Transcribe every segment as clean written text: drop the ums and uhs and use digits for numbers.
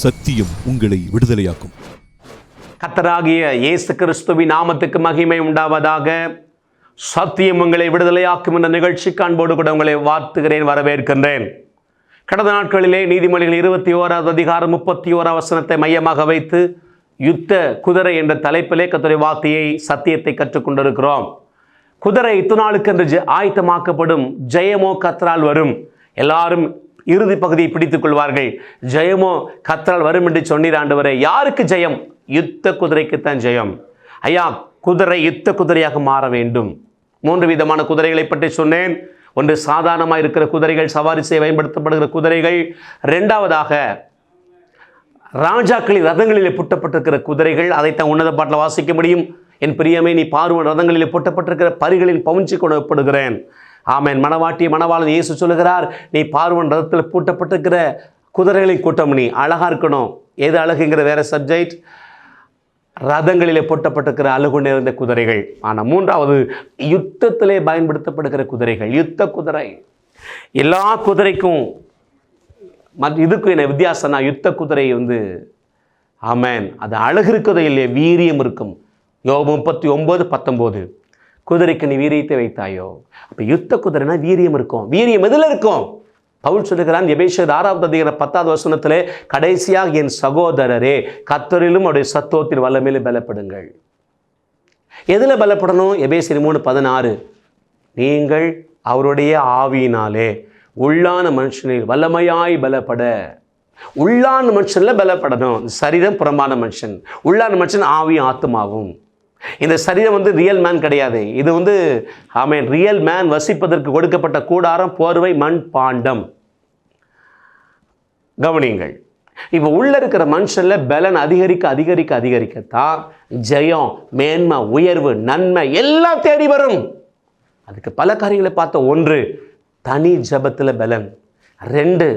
சத்தியம் உங்களை விடுதலையாக்கும். கர்த்தராகிய இயேசு கிறிஸ்துவின் நாமத்துக்கு மகிமை உண்டாவதாக. சத்தியம் உங்களை விடுதலையாக்கும் என்ற நிகழ்ச்சிக்கு அன்போடு கூட உங்களை வாழ்த்துகிறேன், வரவேற்கின்றேன். கடந்த நாட்களிலே நீதிமொழிகள் 21 அதிகாரம் 31 வசனத்தை மையமாக வைத்து யுத்த குதிரை என்ற தலைப்பிலே கர்த்தருடைய வார்த்தையை சத்தியத்தை கற்றுக்கொண்டிருக்கிறோம். குதிரை இத்துநாளுக்கென்று ஆயத்தமாக்கப்படும், ஜெயமோ கர்த்தரால் வரும். எல்லாரும் இறுதி பகுதியை பிடித்துக் கொள்வார்கள். ஜெயமோ கர்த்தரால் வரும் என்று சொன்னீர் ஆண்டவரே. யாருக்கு ஜெயம்? யுத்த குதிரைக்குத்தான் ஜெயம். ஐயா, குதிரை யுத்த குதிரையாக மாற வேண்டும். 3 விதமான குதிரைகளை பற்றி சொன்னேன். ஒன்று, சாதாரணமாக இருக்கிற குதிரைகள், சவாரி செய்ய பயன்படுத்தப்படுகிற குதிரைகள். 2வதாக ராஜாக்களின் ரதங்களிலே பூட்டப்பட்டிருக்கிற குதிரைகள். அதைத்தான் உன்னத பாட்டில் வாசிக்க முடியும். என் பிரியமே, நீ பார்வன் ரதங்களிலே பூட்டப்பட்டிருக்கிற பரிகளின் பவுஞ்சி கொண்டு ஒப்பிடுகிறேன். ஆமேன். மணவாட்டி மணவாளன் இயேசு சொல்லுகிறார், நீ பார்வன் ரதத்தில் பூட்டப்பட்டிருக்கிற குதிரைகளின் கூட்டம். நீ அழகா இருக்கணும். எது அழகுங்கிற வேற சப்ஜெக்ட். ரதங்களிலே பூட்டப்பட்டிருக்கிற அழகு நிறைந்த குதிரைகள். ஆனால் 3வது, யுத்தத்திலே பயன்படுத்தப்படுகிற குதிரைகள். யுத்த குதிரை. எல்லா குதிரைக்கும் இதுக்கும் என்ன வித்தியாசம்னா, யுத்த குதிரை ஆமேன், அது அழகு இருக்கிறதோ இல்லையே, வீரியம் இருக்கும். யோபு 39:19, குதிரைக்கு நீ வீரியத்தை வைத்தாயோ. அப்போ யுத்த குதிரைனா வீரியம் இருக்கும். வீரியம் எதில் இருக்கும்? பவுல் சொல்லுகிறான் எபேசியர் 6வது அதிகாரம் 10வது வசனத்திலே, கடைசியாக என் சகோதரரே, கர்த்தரிலும் அவருடைய சத்துவத்தின் வல்லமையிலே பலப்படுங்கள். எதில் பலப்படணும்? எபேசியர் 3:16, நீங்கள் அவருடைய ஆவியினாலே உள்ளான மனுஷனில் வல்லமையாய் பலப்பட. உள்ளான மனுஷனில் பலப்படணும். சரீரம் புறம்பான மனுஷன். உள்ளான மனுஷன் ஆவியும் ஆத்மாவும். இந்த சரீரம் ரியல் மேன் கிடையாது. இது ஆமென், ரியல் மேன் வசிப்பதற்கு கொடுக்கப்பட்ட கூடாரம், போர்வை, மண் பாண்டம். கவனிங்கள். இப்போ உள்ள இருக்கிற மனுஷன்ல பலன் அதிகரிக்கத்தான் ஜெயம், மேன்மை, உயர்வு, நன்மை எல்லாம் தேடி வரும். அதுக்கு பல காரியங்களை பார்த்தோம். 1, தனி ஜபத்தில் பலன். 2,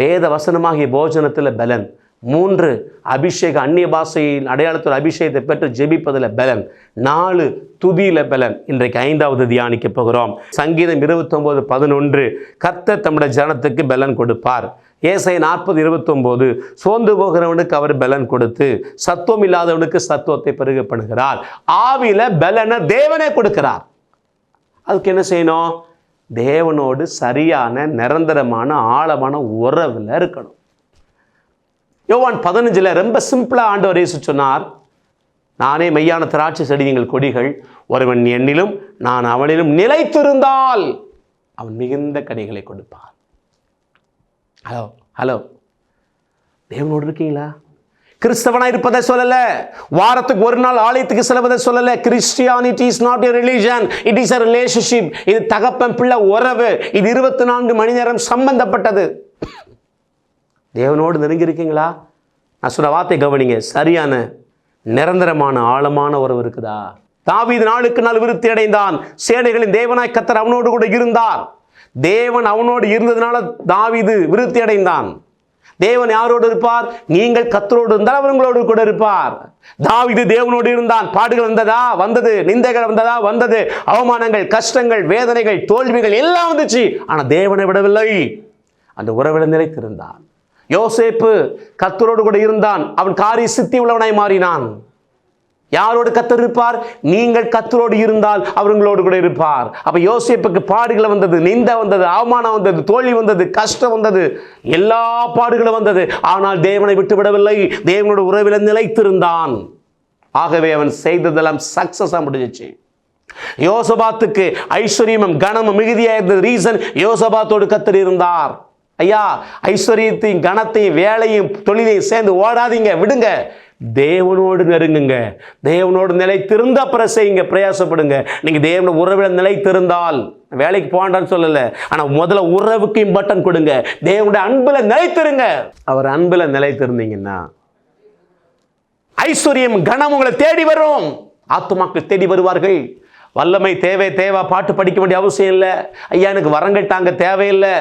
வேத வசனமாகிய போஜனத்தில் பலன். 3, அபிஷேக அந்நிய பாஷையின் அடையாளத்தோட அபிஷேகத்தை பெற்று ஜெபிப்பதில் பலன். 4, துதியில பலன். இன்றைக்கு 5வது தியானிக்க போகிறோம். சங்கீதம் 29:11, கர்த்தர் தம்முடைய ஜனத்துக்கு பலன் கொடுப்பார். ஏசாயா 40:29, சோர்ந்து போகிறவனுக்கு அவர் பலன் கொடுத்து சத்துவம் இல்லாதவனுக்கு சத்துவத்தை பெருக பண்ணுகிறார். ஆவியில பலனை தேவனே கொடுக்கிறார். அதுக்கு என்ன செய்யணும்? தேவனோடு சரியான நிரந்தரமான ஆழமான உறவில் இருக்கணும். யோவான் 15 ரொம்ப சிம்பிளாக ஆண்டவர் இயேசு சொன்னார், நானே மெய்யான திராட்சை செடி, நீங்கள் கொடிகள். ஒருவன் என்னிலும் நான் அவனிலும் நிலைத்திருந்தால் அவன் மிகுந்த கனிகளை கொடுப்பான். ஹலோ, தேவனோடு இருக்கீங்களா? கிறிஸ்தவனாக இருப்பதை சொல்லல, வாரத்துக்கு ஒரு நாள் ஆலயத்துக்கு செல்வதை சொல்லல. Christianity is not a religion, it is a relationship. இது தகப்பன் பிள்ளை உறவு. இது 24 மணி நேரம் சம்பந்தப்பட்டது. தேவனோடு நெருங்கி இருக்கீங்களா? நான் சொன்ன வார்த்தை கவனிங்க. சரியான நிரந்தரமான ஆழமான உறவு இருக்குதா? தாவீது நாளுக்கு நாள் விருத்தி அடைந்தான். சேனைகளின் தேவனாய் கர்த்தர் அவனோடு கூட இருந்தார். தேவன் அவனோடு இருந்ததுனால தாவீது விருத்தி அடைந்தான். தேவன் யாரோடு இருப்பார்? நீங்கள் கர்த்தரோடு இருந்தால் அவர் உங்களோடு கூட இருப்பார். தாவீது தேவனோடு இருந்தான். பாடுகள் வந்தது, நிந்தைகள் வந்தது, அவமானங்கள், கஷ்டங்கள், வேதனைகள், தோல்விகள் எல்லாம் வந்துச்சு. ஆனால் தேவனை விடவில்லை. அந்த உறவில் நிலைத்திருந்தான். யோசேப்பு கர்த்தரோடு கூட இருந்தான். அவன் காரிய சித்தி உள்ளவனாய் மாறினான். யாரோடு கர்த்தர் இருப்பார்? நீங்கள் கர்த்தரோடு இருந்தால் அவர் உங்களோடு கூட இருப்பார். அப்ப யோசேப்புக்கு பாடுகள் வந்தது, நிந்தை வந்தது, அவமானம் வந்தது, தோல்வி வந்தது, கஷ்டம் வந்தது, எல்லா பாடுகளும் வந்தது. ஆனால் தேவனை விட்டுவிடவில்லை. தேவனோட உறவில் நிலைத்திருந்தான். ஆகவே அவன் செய்ததெல்லாம் சக்சஸா முடிஞ்சிச்சு. யோசபாத்துக்கு ஐஸ்வர்யமும் கனமும் மிகுதியாக இருந்தது. ரீசன், யோசபாத்தோடு கர்த்தர் இருந்தார். ஐயா, ஐஸ்வர்யத்தையும் கனத்தையும் வேலையும் தொழிலையும் சேர்ந்து ஓடாதீங்க, விடுங்க. தேவனோடு நெருங்குங்க. தேவனோடு நிலைத்திருந்த அப்புறம் செய்யுங்க, பிரயாசப்படுங்க. நீங்க தேவனோட உறவில் நிலைத்திருந்தால், வேலைக்கு போண்டான்னு சொல்லல, ஆனா முதல்ல உறவுக்கு இம்பார்ட்டன்ட் கொடுங்க. தேவனுடைய அன்புல நிலைத்திருங்க. அவர் அன்புல நிலைத்திருந்தீங்கன்னா ஐஸ்வர்யம் கனம் உங்களை தேடி வரும். ஆத்துமாக்கள் தேடி வருவார்கள். வல்லமை தேவை. பாட்டு படிக்க வேண்டிய அவசியம் இல்லை. ஐயா, எனக்கு வரங்கள் தாங்க தேவையில்லை.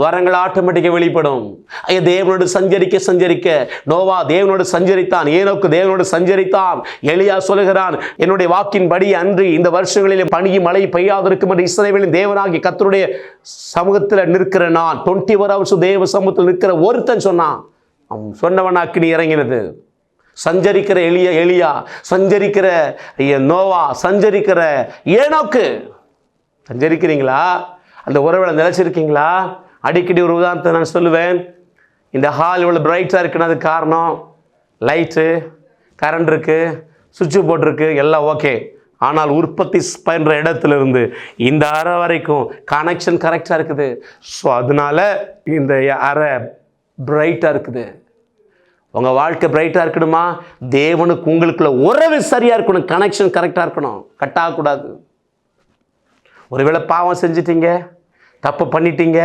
வரங்கள் ஆட்டோமேட்டிக்காக வெளிப்படும். ஐயா, தேவனோடு சஞ்சரிக்க நோவா தேவனோடு சஞ்சரித்தான். ஏனோக்கு தேவனோடு சஞ்சரித்தான். எலியா சொல்லுகிறான், என்னுடைய வாக்கின்படி அன்றி இந்த வருஷங்களிலே பனியும் மழை பெய்யாதிருக்கும் என்று இஸ்ரவேலின் தேவனாகிய கர்த்தருடைய சமூகத்தில் நிற்கிற நான் 21 வருஷம் தேவ சமூகத்தில் நிற்கிற ஒருத்தன் சொன்னான். அவன் சொன்னவன் அக்கினி இறங்கினது. சஞ்சரிக்கிற எலியா, சஞ்சரிக்கிற நோவா, சஞ்சரிக்கிற ஏனோக்கு. சஞ்சரிக்கிறீங்களா? அந்த உறவில் நிலைச்சிருக்கீங்களா? அடிக்கடி ஒரு உதாரணத்தை நான் சொல்லுவேன். இந்த ஹால் இவ்வளோ பிரைட்டாக இருக்குன்னு அதுக்கு காரணம் லைட்டு, கரண்ட் இருக்குது, சுவிட்சு போட்டிருக்கு, எல்லாம் ஓகே. ஆனால் உற்பத்தி பண்ணுற இடத்துலேருந்து இந்த அறை வரைக்கும் கனெக்ஷன் கரெக்டாக இருக்குது. ஸோ அதனால இந்த அறை பிரைட்டாக இருக்குது. உங்கள் வாழ்க்கை பிரைட்டாக இருக்கணுமா? தேவனுக்கு உங்களுக்குள்ள உறவு சரியாக இருக்கணும், கனெக்ஷன் கரெக்டாக இருக்கணும், கட்டாகக்கூடாது. ஒருவேளை பாவம் செஞ்சிட்டீங்க, தப்பு பண்ணிட்டீங்க,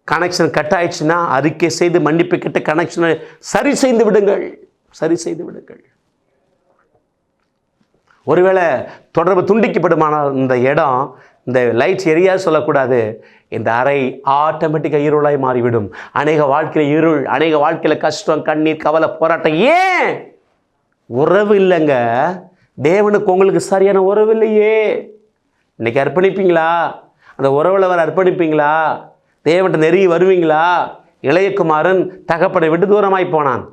கனெக்ஷன் கட் ஆயிடுச்சுன்னா அறிக்கை செய்து மன்னிப்பு கிட்ட கனெக்ஷனை சரி செய்து விடுங்கள், சரி செய்து விடுங்கள். ஒருவேளை தொடர்பு துண்டிக்கப்படுமானால் இந்த இடம், இந்த லைட் எரியா சொல்லக்கூடாது, இந்த அறை ஆட்டோமேட்டிக்காக இருளாய் மாறிவிடும். அநேக வாழ்க்கையில் இருள், அநேக வாழ்க்கையில் கஷ்டம், கண்ணீர், கவலை, போராட்டம். ஏன்? உறவு இல்லைங்க. தேவனுக்கு உங்களுக்கு சரியான உறவு இல்லையே. இன்னைக்கு அர்ப்பணிப்பீங்களா? அந்த உறவில் வர அர்ப்பணிப்பீங்களா? தேவன்கிட்ட நெருங்கி வருவீங்களா? இளையகுமாரன் தகப்பனை விட்டு தூரமாய் போனான்.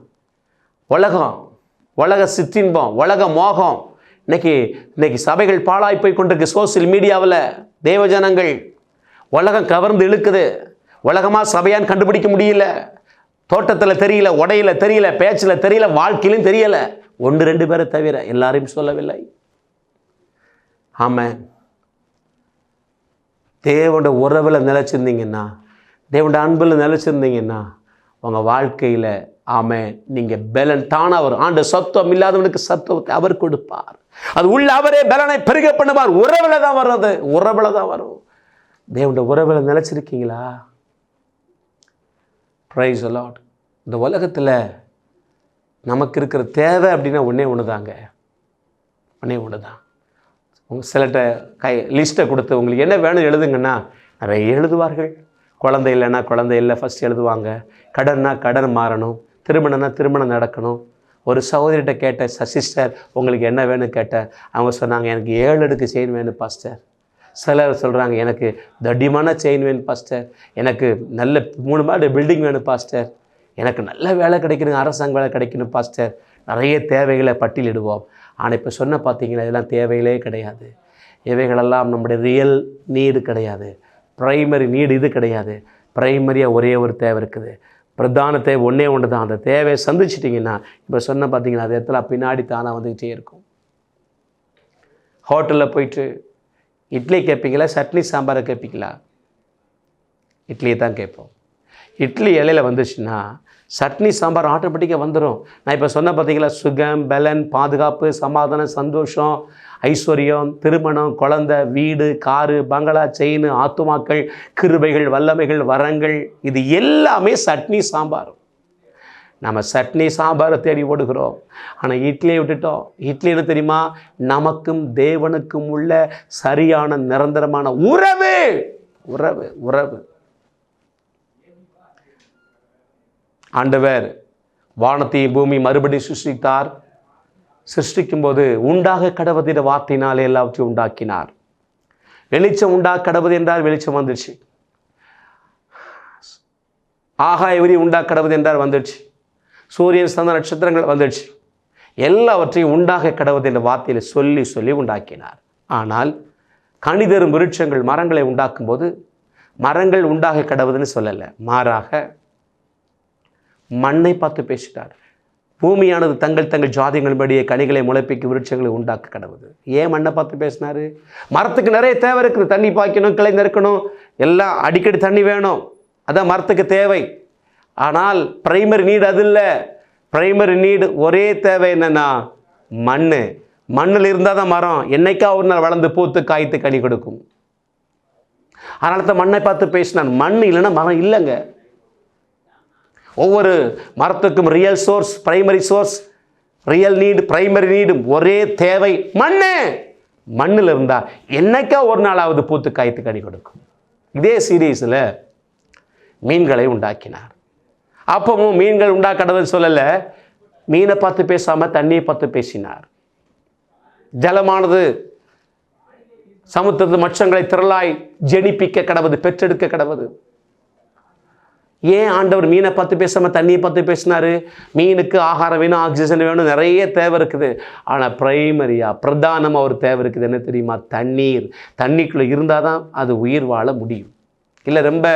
உலக சிற்றின்பம், உலக மோகம். இன்னைக்கு சபைகள் பாழாய் போய் கொண்டிருக்கு. சோசியல் மீடியாவில் தேவஜனங்கள் உலகம் கவர்ந்து இழுக்குது. உலகமாக சபையான்னு கண்டுபிடிக்க முடியல. தோட்டத்தில் தெரியல, உடையில தெரியல, பேச்சில் தெரியல, வாழ்க்கையிலும் தெரியல. 1-2 பேரை தவிர எல்லாரையும் சொல்லவில்லை. ஆமாம், தேவனோட உறவில் நிலைச்சிருந்தீங்கன்னா, தேவனோட அன்பில் நிலைச்சிருந்தீங்கன்னா உங்கள் வாழ்க்கையில் நீங்கள் பலன் தானாக வரும். ஆண்டு சத்துவம் இல்லாதவனுக்கு சத்துவத்தை அவர் கொடுப்பார். அது உள்ள அவரே பலனை பெருக பண்ணுவார். உறவில் தான் வர்றது, உறவில் தான் வரும். தேவனோட உறவில் நிலைச்சிருக்கீங்களா? Praise the Lord. இந்த உலகத்தில் நமக்கு இருக்கிற தேவை அப்படின்னா ஒன்று தாங்க, ஒன்று தான். உங்கள் சிலட்ட லிஸ்ட்டை கொடுத்து உங்களுக்கு என்ன வேணும் எழுதுங்கன்னா நிறைய எழுதுவார்கள். குழந்தை இல்லைன்னா குழந்தை இல்லை ஃபஸ்ட் எழுதுவாங்க. கடன்னா கடன் மாறணும், திருமணம்னா திருமணம் நடக்கணும். ஒரு சகோதரிகிட்ட கேட்டேன், சிஸ்டர் உங்களுக்கு என்ன வேணும் கேட்டேன். அவங்க சொன்னாங்க, எனக்கு 7 அடுக்கு செயின் வேணும் பாஸ்டர். சிலர் சொல்கிறாங்க, எனக்கு தடிமான செயின் வேணும் பாஸ்டர், எனக்கு நல்ல 3 மாடி பில்டிங் வேணும் பாஸ்டர், எனக்கு நல்ல வேலை கிடைக்கணும், அரசாங்க வேலை கிடைக்கணும் பாஸ்டர். நிறைய தேவைகளை பட்டியலிடுவோம். ஆனால் இப்போ சொன்ன பார்த்தீங்கன்னா இதெல்லாம் தேவைகளே கிடையாது. இவைகளெல்லாம் நம்முடைய ரியல் நீடு கிடையாது. ப்ரைமரி நீடு இது கிடையாது. ப்ரைமரியாக ஒரே ஒரு தேவை இருக்குது. பிரதான தேவை ஒன்று தான். அந்த தேவையை சந்திச்சிட்டிங்கன்னா இப்போ சொன்ன பார்த்தீங்கன்னா அது இடத்துல பின்னாடி தானாக வந்துக்கிட்டே இருக்கும். ஹோட்டலில் போயிட்டு இட்லி கேட்பீங்களா, சட்னி சாம்பாரை கேட்பீங்களா? இட்லியை தான் கேட்போம். இட்லி இலையில் வந்துச்சுன்னா சட்னி சாம்பார் ஆட்டோமேட்டிக்காக வந்துடும். நான் இப்போ சொன்ன பார்த்தீங்களா, சுகம், பலன், பாதுகாப்பு, சமாதானம், சந்தோஷம், ஐஸ்வர்யம், திருமணம், குழந்தை, வீடு, காரு, பங்களா, செயின், ஆத்துமாக்கள், கிருபைகள், வல்லமைகள், வரங்கள், இது எல்லாமே சட்னி சாம்பார். நம்ம சட்னி சாம்பாரை தேடி ஓடுகிறோம். ஆனால் இட்லியை விட்டுட்டோம். இட்லி என்ன தெரியுமா? நமக்கும் தேவனுக்கும் உள்ள சரியான நிரந்தரமான உறவு. உறவு உறவு ஆண்டவர் வானத்தையும் பூமி மறுபடி சிருஷ்டித்தார். சிருஷ்டிக்கும்போது உண்டாக கடவுதின வார்த்தையினாலே எல்லாவற்றையும் உண்டாக்கினார். வெளிச்சம் உண்டாக கடவுது என்றார், வெளிச்சம் வந்துடுச்சு. ஆகாய விரி உண்டாக கடவுது என்றார், வந்துடுச்சு. சூரியன், சந்திர, நட்சத்திரங்கள் வந்துடுச்சு. எல்லாவற்றையும் உண்டாக கடவுது என்ற வார்த்தையில் சொல்லி சொல்லி உண்டாக்கினார். ஆனால் கனிதரும் விருட்சங்கள், மரங்களை உண்டாக்கும் போது மரங்கள் உண்டாக கடவுதுன்னு சொல்லலை, மாறாக மண்ணை பார்த்து பேசிட்டார். பூமியானது தங்கள் தங்கள் ஜாதிகளின்படியே கனிகளை முளைப்பிக்கு விருட்சங்களை உண்டாக்க கடவுது. ஏன் மண்ணை பார்த்து பேசினார்? மரத்துக்கு நிறைய தேவை இருக்குது. தண்ணி பாய்க்கணும், கிளை நிற்கணும், எல்லாம் அடிக்கடி தண்ணி வேணும், அதான் மரத்துக்கு தேவை. ஆனால் பிரைமரி நீடு அது இல்லை. பிரைமரி நீடு ஒரே தேவை என்னென்னா மண். மண்ணில் இருந்தால் தான் மரம் என்னைக்கா ஒரு நாள் வளர்ந்து பூத்து காய்த்து கனி கொடுக்கும். அதனால தான் மண்ணை பார்த்து பேசினான். மண் இல்லைன்னா மரம் இல்லைங்க. ஒவ்வொரு மரத்துக்கும் real source, primary source, real need, primary நீடும் ஒரே தேவை மண். மண்ணில் இருந்தால் என்னைக்கா ஒரு நாளாவது பூத்து காய்த்து கனி கொடுக்கும். இதே சீரீஸில் மீன்களை உண்டாக்கினார். அப்பவும் மீன்கள் உண்டாக்கடவுள் சொல்லலை, மீனை பார்த்து பேசாமல் தண்ணியை பார்த்து பேசினார். ஜலமானது சமுத்திரத்து மச்சங்களை திரளாய் ஜெனிப்பிக்க கடவுது, பெற்றெடுக்க கடவுது. ஏன் ஆண்டவர் மீனை பார்த்து பேசாமல் தண்ணியை பார்த்து பேசினாரு? மீனுக்கு ஆகாரம் வேணும், ஆக்சிஜன் வேணும், நிறைய தேவை இருக்குது. ஆனால் பிரதானமாக ஒரு தேவை இருக்குது. என்ன தெரியுமா? தண்ணீர். தண்ணிக்குள்ளே இருந்தால் தான் அது உயிர் வாழ முடியும். இல்லை ரொம்ப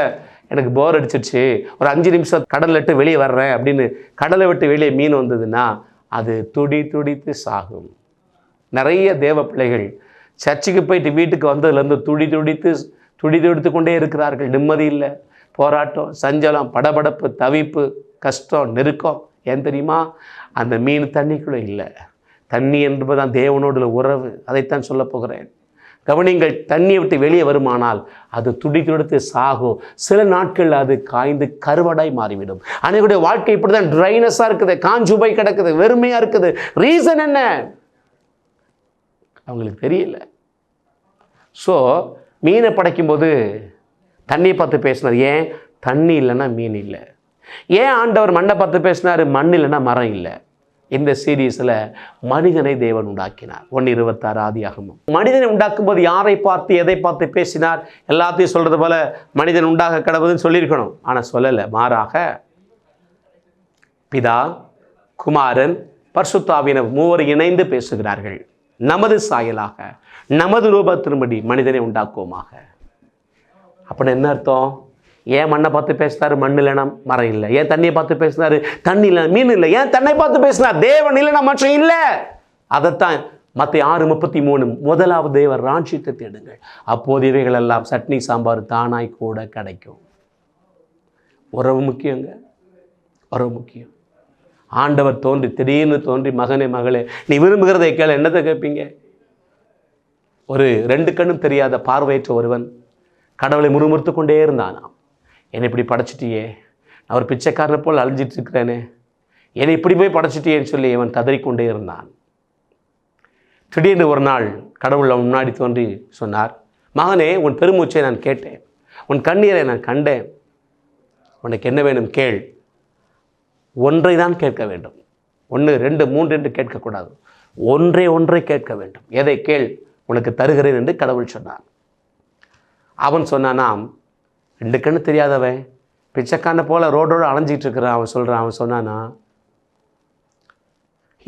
எனக்கு போர் அடிச்சிடுச்சு, ஒரு 5 நிமிஷம் கடலை விட்டு வெளியே வர்றேன் அப்படின்னு கடலை விட்டு வெளியே மீன் வந்ததுன்னா அது துடித்து சாகும். நிறைய தேவ பிள்ளைகள் சர்ச்சுக்கு போயிட்டு வீட்டுக்கு வந்ததுலேருந்து துடித்து கொண்டே இருக்கிறார்கள். நிம்மதி இல்லை, போராட்டம், சஞ்சலம், படபடப்பு, தவிப்பு, கஷ்டம், நெருக்கம். ஏன் தெரியுமா? அந்த மீன் தண்ணிக்குள்ளே இல்லை. தண்ணி என்பதுதான் தேவனோட உறவு. அதைத்தான் சொல்ல போகிறேன். கவனிங்கள், தண்ணியை விட்டு வெளியே வருமானால் அது துடித்து சாகும். சில நாட்கள் அது காய்ந்து கருவடாய் மாறிவிடும். அனைவருடைய வாழ்க்கை இப்படி தான் ட்ரைனஸாக இருக்குது, காஞ்சு போய் கிடக்குது, வெறுமையாக இருக்குது. ரீசன் என்ன? அவங்களுக்கு தெரியல. ஸோ மீனை படைக்கும்போது தண்ணியை பார்த்து பேசினார். ஏன்? தண்ணி இல்லைன்னா மீன் இல்லை. ஏன் ஆண்டவர் மண்ணை பார்த்து பேசினார்? மண் இல்லைன்னா மரம் இல்லை. இந்த சீரீஸில் மனிதனை தேவன் உண்டாக்கினார். 1:26 ஆதியாகமம். மனிதனை உண்டாக்கும் போது யாரை பார்த்து எதை பார்த்து பேசினார்? எல்லாத்தையும் சொல்கிறது போல மனிதன் உண்டாக கடவுதுன்னு சொல்லியிருக்கணும். ஆனால் சொல்லலை. மாறாக பிதா, குமாரன், பரிசுத்த ஆவியானவர் மூவர் இணைந்து பேசுகிறார்கள். நமது சாயலாக நமது ரூபத்தின்படி மனிதனை உண்டாக்குவோமாக. அப்படின்னு என்ன அர்த்தம்? ஏன் மண்ணை பார்த்து பேசினார்? மண் இல்லைனா மரம் இல்லை. ஏன் தண்ணியை பார்த்து பேசினார்? தண்ணி இல்லை மீன் இல்லை. ஏன் தன்னை பார்த்து பேசினார்? தேவன் இல்லைனா மற்ற இல்லை. அதைத்தான் மத்தேயு 6:33 முதலாவது தேவர் ராஜ்யத்தை தேடுங்கள், அப்போது இவைகள் எல்லாம் சட்னி சாம்பார் தானாய் கூட கிடைக்கும். உறவு முக்கியங்க, உறவு முக்கியம். ஆண்டவர் திடீர்னு தோன்றி மகனே மகளே நீ விரும்புகிறதை கேள, என்னத்தை கேட்பீங்க? ஒரு 2 கண்ணும் தெரியாத பார்வையற்ற ஒருவன் கடவுளை முறுமுறுத்து கொண்டே இருந்தானாம். என்னை இப்படி படைச்சிட்டியே, நான் ஒரு பிச்சைக்காரனை போல் அழிஞ்சிட்டு இருக்கிறேனே, என்னை இப்படி போய் படைச்சிட்டியேன்னு சொல்லி அவன் கதறிக்கொண்டே இருந்தான். திடீர்னு ஒரு நாள் கடவுள் அவன் முன்னாடி தோன்றி சொன்னார், மகனே உன் பெருமூச்சை நான் கேட்டேன், உன் கண்ணீரை நான் கண்டேன், உனக்கு என்ன வேணும் கேள். ஒன்றை தான் கேட்க வேண்டும். 1, 2, 3 என்று கேட்கக்கூடாது. ஒன்றை கேட்க வேண்டும். எதை கேள், உனக்கு தருகிறேன் என்று கடவுள் சொன்னார். அவன் சொன்னானாம், 2 கண்ணு தெரியாதவன் பிச்சைக்கான போல ரோடோடு அலைஞ்சிட்டு இருக்கிறான். அவன் சொன்னானா,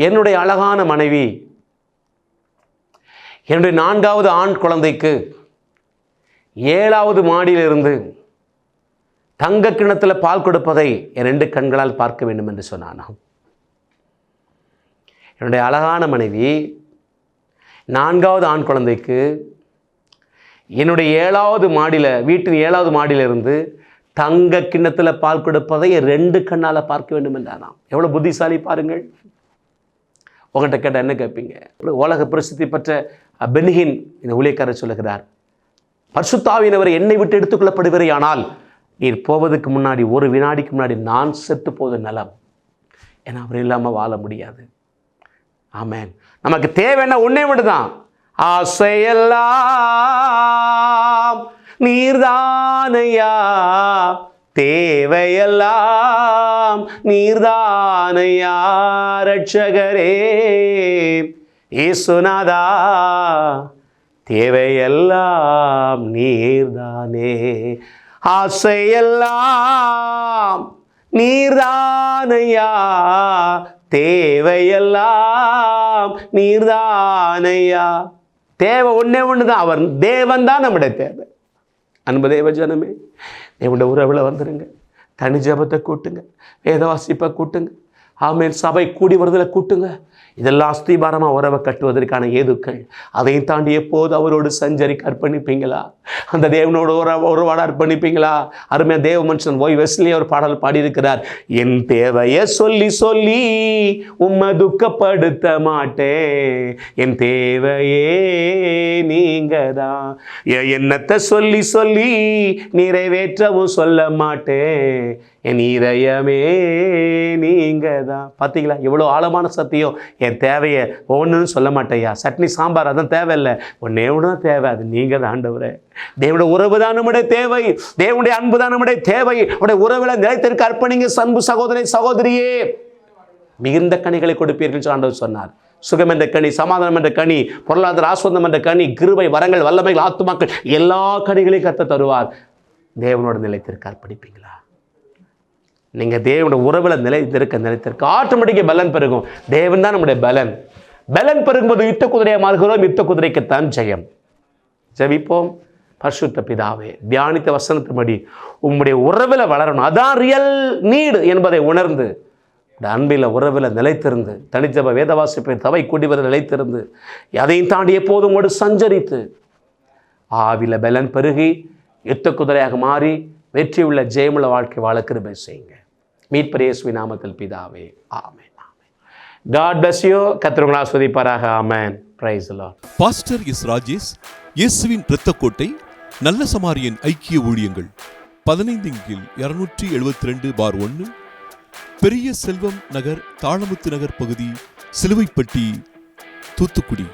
என்னுடைய அழகான மனைவி என்னுடைய 4வது ஆண் குழந்தைக்கு 7வது மாடியிலிருந்து தங்க கிணத்துல பால் கொடுப்பதை என் 2 கண்களால் பார்க்க வேண்டும் என்று சொன்னானாம். என்னுடைய அழகான மனைவி 4வது ஆண் குழந்தைக்கு என்னுடைய 7வது மாடியில், வீட்டின் 7வது மாடியிலிருந்து தங்க கிண்ணத்தில் பால் கொடுப்பதை 2 கண்ணால் பார்க்க வேண்டும் என்றானாம். எவ்வளோ புத்திசாலி பாருங்கள். உங்கள்கிட்ட கேட்டால் என்ன கேட்பீங்க? உலக பிரசித்தி பெற்ற பென்ஹின் இந்த ஊழியக்காரர் சொல்லுகிறார், பரிசுத்த ஆவியானவர் என்னை விட்டு எடுத்துக்கொள்ளப்படுவீரானால் நீர் போவதுக்கு முன்னாடி 1 வினாடிக்கு முன்னாடி நான் செத்து போது நலம். ஏன்னா அவர் இல்லாமல் வாழ முடியாது. ஆமென். நமக்கு தேவைன்னா ஒன்றே மட்டும்தான், ஆசையெல்லாம் நீர்தானையா, தேவையெல்லாம் நீர்தானையா, ரட்சகரே இயேசுநாதா, தேவையெல்லாம் நீர்தானே, ஆசையெல்லாம் நீர்தானையா, தேவையெல்லாம் நீர்தானையா. தேவை ஒன்றே ஒன்று தான், அவர் தேவன் தான் நம்முடைய தேவை. அன்பு தேவ ஜனமே, தேவனுடைய உறவில் வந்துடுங்க. தனி ஜபத்தை கூட்டுங்க, வேத வாசிப்பை கூட்டுங்க, ஆமென், சபை கூடி வருதலை கூட்டுங்க. இதெல்லாம் அஸ்திபாரமாக உறவை கட்டுவதற்கான ஏதுக்கள். அதையும் தாண்டி எப்போது அவரோடு சஞ்சரிக்க அர்ப்பணிப்பீங்களா? அந்த தேவனோட உறவாட அர்ப்பணிப்பீங்களா? அருமையாக தேவ மனுஷன் வெஸ்லி ஒரு பாடல் பாடியிருக்கிறார், என் தேவையை சொல்லி சொல்லி உம்மை துக்கப்படுத்த மாட்டேன், என் தேவையே நீங்க தான், எண்ணத்தை சொல்லி சொல்லி நிறைவேற்றவும் சொல்ல மாட்டேன், என் இதயமே நீங்க தான். பார்த்தீங்களா எவ்வளோ ஆழமான சத்தியம். என் தேவையை ஒன்றுன்னு சொல்ல மாட்டேயா, சட்னி சாம்பார் அதான் தேவையில்லை, ஒன்றே ஒன்று தான் தேவை, அது நீங்கள் தான் ஆண்டவரே. தேவனுடைய உறவு தான் நம்முடைய தேவை, தேவனுடைய அன்பு தான் நம்முடைய தேவை. அவருடைய உறவில் நிலைத்திருக்க அர்ப்பணிங்க அன்பு சகோதரி சகோதரியே. மிகுந்த கனிகளை கொடுப்பீர்கள் ஆண்டவர் சொன்னார். சுகம் என்ற கனி, சமாதானம் என்ற கனி, பொருளாதார ஆஸ்வந்தம் என்ற கனி, கிருபை, வரங்கள், வல்லமைகள், ஆத்துமாக்கள், எல்லா கனிகளையும் கர்த்தர் தருவார். தேவனோட நிலைத்திருக்க அர்ப்பணிப்பீங்களா? நீங்கள் தேவனுடைய உறவில் நிலைத்திருக்க ஆட்டோமேட்டிக்காக பலன் பெருகும். தேவன் தான் நம்முடைய பலன். பலன் பெருகும்போது யுத்த குதிரையாக மாறுகிறோம். யுத்த குதிரைக்குத்தான் ஜெயம். ஜெபிப்போம். பரிசுத்த பிதாவே, தியானித்த வசனத்தின்படி உம்முடைய உறவில் வளரணும். அதான் ரியல் நீடு என்பதை உணர்ந்து அன்பில் உறவில் நிலைத்திருந்து, தனித்தவ வேதவாசிப்பை தவை கூடிவதில் நிலைத்திருந்து, அதையும் தாண்டி எப்போதும் ஓடு சஞ்சரித்து ஆவில பலன் பெருகி யுத்த குதிரையாக மாறி வெற்றியுள்ள ஜெயமுள்ள வாழ்க்கை வாழ கிருபை செய்யுங்க. மீட்பர் இயேசுவின் நாமத்தில் பிதாவே, ஆமென். God bless you. கர்த்தர் ஆசீர்வதிப்பாராக. ஆமென். Praise the Lord. Pastor S Rajesh, இயேசுவின் இரத்தக்கோட்டை, நல்ல சமாரியன் ஐக்கிய ஊழியங்கள், 15/272/1, பெரிய செல்வம் நகர், தாளமுத்து நகர் பகுதி, சிலுவைப்பட்டி, தூத்துக்குடி.